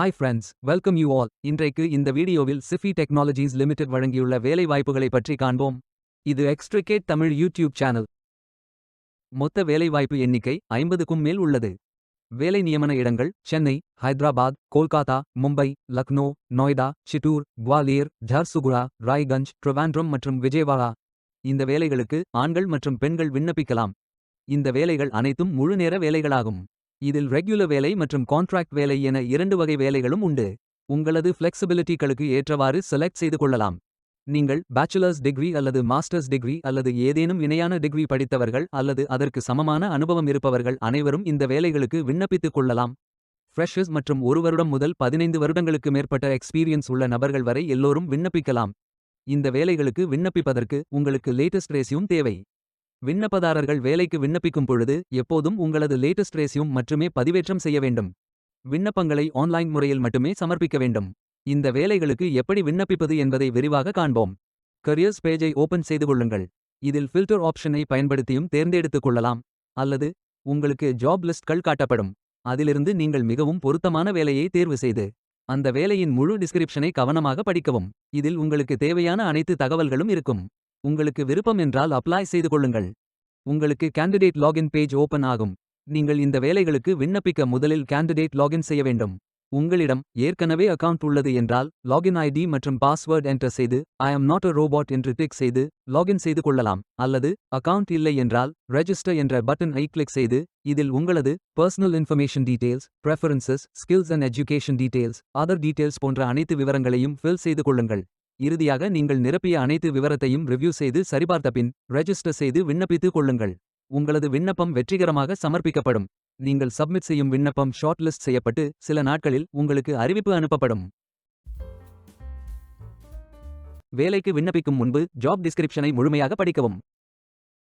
Hi friends, welcome you all. இன்றைக்கு இந்த வீடியோவில் சிஃபி டெக்னாலஜிஸ் லிமிடெட் வழங்கியுள்ள வேலை வாய்ப்புகளை பற்றி காண்போம். இது எக்ஸ்ட்ரிகேட் தமிழ் யூடியூப் சேனல். மொத்த வேலைவாய்ப்பு எண்ணிக்கை 50க்கும் மேல் உள்ளது. வேலை நியமன இடங்கள் சென்னை, ஹைதராபாத், கோல்காத்தா, மும்பை, லக்னோ, நொய்டா, சிட்டூர், குவாலியர், ஜார்சுகுடா, ராய்கஞ்ச், ட்ரிவாண்ட்ரம் மற்றும் விஜயவாடா. இந்த வேலைகளுக்கு ஆண்கள் மற்றும் பெண்கள் விண்ணப்பிக்கலாம். இந்த வேலைகள் அனைத்தும் முழுநேர வேலைகளாகும். இதில் ரெகுலர் வேலை மற்றும் கான்ட்ராக்ட் வேலை என 2 வகை வேலைகளும் உண்டு. உங்களது ஃப்ளெக்சிபிலிட்டிகளுக்கு ஏற்றவாறு செலக்ட் செய்து கொள்ளலாம். நீங்கள் பேச்சுலர்ஸ் டிகிரி அல்லது மாஸ்டர்ஸ் டிகிரி அல்லது ஏதேனும் இணையான டிகிரி படித்தவர்கள் அல்லது அதற்கு சமமான அனுபவம் இருப்பவர்கள் அனைவரும் இந்த வேலைகளுக்கு விண்ணப்பித்துக் கொள்ளலாம். ஃப்ரெஷர்ஸ் மற்றும் 1 வருடம் முதல் 15 வருடங்களுக்கு மேற்பட்ட எக்ஸ்பீரியன்ஸ் உள்ள நபர்கள் வரை எல்லோரும் விண்ணப்பிக்கலாம். இந்த வேலைகளுக்கு விண்ணப்பிப்பதற்கு உங்களுக்கு லேட்டஸ்ட் ரெஸ்யூம் தேவை. விண்ணப்பதாரர்கள் வேலைக்கு விண்ணப்பிக்கும் பொழுது எப்போதும் உங்களது லேட்டஸ்ட் ரெஸ்யூம் மட்டுமே பதிவேற்றம் செய்ய வேண்டும். விண்ணப்பங்களை ஆன்லைன் முறையில் மட்டுமே சமர்ப்பிக்க வேண்டும். இந்த வேலைகளுக்கு எப்படி விண்ணப்பிப்பது என்பதை விரிவாக காண்போம். கரியர்ஸ் பேஜை ஓபன் செய்து கொள்ளுங்கள். இதில் ஃபில்டர் ஆப்ஷனை பயன்படுத்தியும் தேர்ந்தெடுத்துக் கொள்ளலாம். அல்லது உங்களுக்கு ஜாப் லிஸ்ட்கள் காட்டப்படும். அதிலிருந்து நீங்கள் மிகவும் பொருத்தமான வேலையை தேர்வு செய்து அந்த வேலையின் முழு டிஸ்கிரிப்ஷனை கவனமாக படிக்கவும். இதில் உங்களுக்கு தேவையான அனைத்து தகவல்களும் இருக்கும். உங்களுக்கு விருப்பம் என்றால் அப்ளை செய்து கொள்ளுங்கள். உங்களுக்கு கேண்டிடேட் லாகின் பேஜ் ஓபன் ஆகும். நீங்கள் இந்த வேலைகளுக்கு விண்ணப்பிக்க முதலில் கேண்டிடேட் லாகின் செய்ய வேண்டும். உங்களிடம் ஏற்கனவே அக்கவுண்ட் உள்ளது என்றால் லாகின் ஐடி மற்றும் பாஸ்வேர்ட் என்டர் செய்து ஐ அம் நாட் அ ரோபோட் என்று டிக் செய்து லாகின் செய்து கொள்ளலாம். அல்லது அக்கவுண்ட் இல்லை என்றால் ரெஜிஸ்டர் என்ற பட்டன் ஐ கிளிக் செய்து இதில் உங்களது personal information details, preferences, skills and education details, other details போன்ற அனைத்து விவரங்களையும் ஃபில் செய்து கொள்ளுங்கள். இறுதியாக நீங்கள் நிரப்பிய அனைத்து விவரத்தையும் ரிவ்யூ செய்து சரிபார்த்த பின் ரெஜிஸ்டர் செய்து விண்ணப்பித்துக் கொள்ளுங்கள். உங்களது விண்ணப்பம் வெற்றிகரமாக சமர்ப்பிக்கப்படும். நீங்கள் சப்மிட் செய்யும் விண்ணப்பம் ஷார்ட் லிஸ்ட் செய்யப்பட்டு சில நாட்களில் உங்களுக்கு அறிவிப்பு அனுப்பப்படும். வேலைக்கு விண்ணப்பிக்கும் முன்பு ஜாப் டிஸ்கிரிப்ஷனை முழுமையாக படிக்கவும்.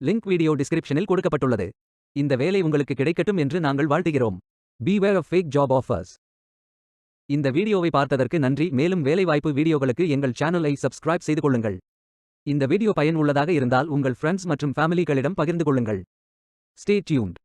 லிங்க் வீடியோ டிஸ்கிரிப்ஷனில் கொடுக்கப்பட்டுள்ளது. இந்த வேலை உங்களுக்கு கிடைக்கட்டும் என்று நாங்கள் வாழ்த்துகிறோம். Beware of fake job offers. இந்த வீடியோவை பார்த்ததற்கு நன்றி. மேலும் வேலைவாய்ப்பு வீடியோகளுக்கு எங்கள் சேனலை சப்ஸ்கிரைப் செய்து கொள்ளுங்கள். இந்த வீடியோ பயனுள்ளதாக இருந்தால் உங்கள் ஃப்ரெண்ட்ஸ் மற்றும் ஃபேமிலிகளிடம் பகிர்ந்து கொள்ளுங்கள். Stay tuned.